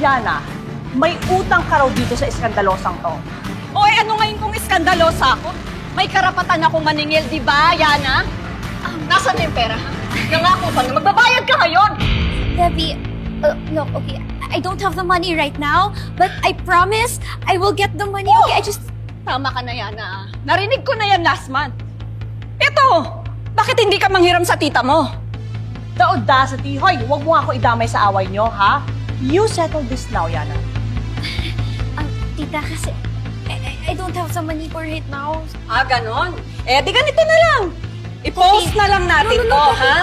Yana, may utang ka raw dito sa iskandalosang to. O ano ngayon kung iskandalosa ako? May karapatan akong maningil, di ba, Yana? Nasaan na yung pera? Nangako ka na magbabayad ka ngayon! Debbie, look, okay, I don't have the money right now, but I promise I will get the money. Okay, I just... Tama ka na, Yana. Narinig ko na yan last month. Ito! Bakit hindi ka manghiram sa tita mo? The audacity. Hoy, huwag mo ako idamay sa away nyo, ha? You settle this now, Yana. Tita, kasi I don't have the money for it now. Ganon? Di ganito na lang. I-post na lang natin to, ha?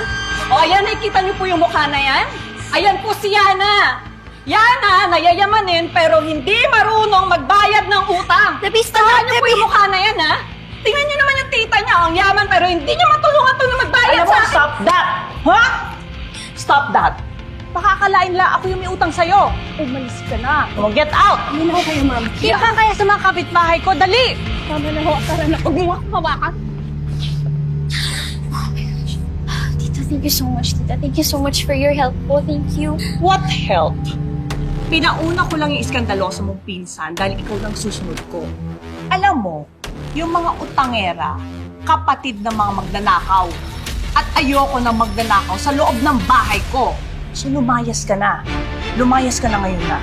O, ayan, nakikita niyo po yung mukha na yan? Ayan po si Yana. Yana, nayayamanin pero hindi marunong magbayad ng utang. Debbie, stop! Tandaan niyo po Debbie! yung mukha na yan, ha? Tingnan niyo naman yung tita niya, ang yaman pero hindi niyo matulungan to na magbayad Alam mo, sa akin. stop that! Ha? Stop that! Pakakalain lang ako yung may utang sa'yo. Umalis ka na. Oh, get out! Ano na kayo, ma'am? Hindi ka kaya sa mga kapitbahay ko. Dali! Tama na ho, tara na. Huwag mo akong hawakan. Tita, thank you so much, Tita. Thank you so much for your help po. Thank you. What help? Pinauna ko lang yung iskandaloso mong pinsan dahil ikaw lang susunod ko. Alam mo, yung mga utangera, kapatid ng mga magnanakaw. At ayoko na magnanakaw sa loob ng bahay ko. So lumayas ka na. Lumayas ka na ngayon na.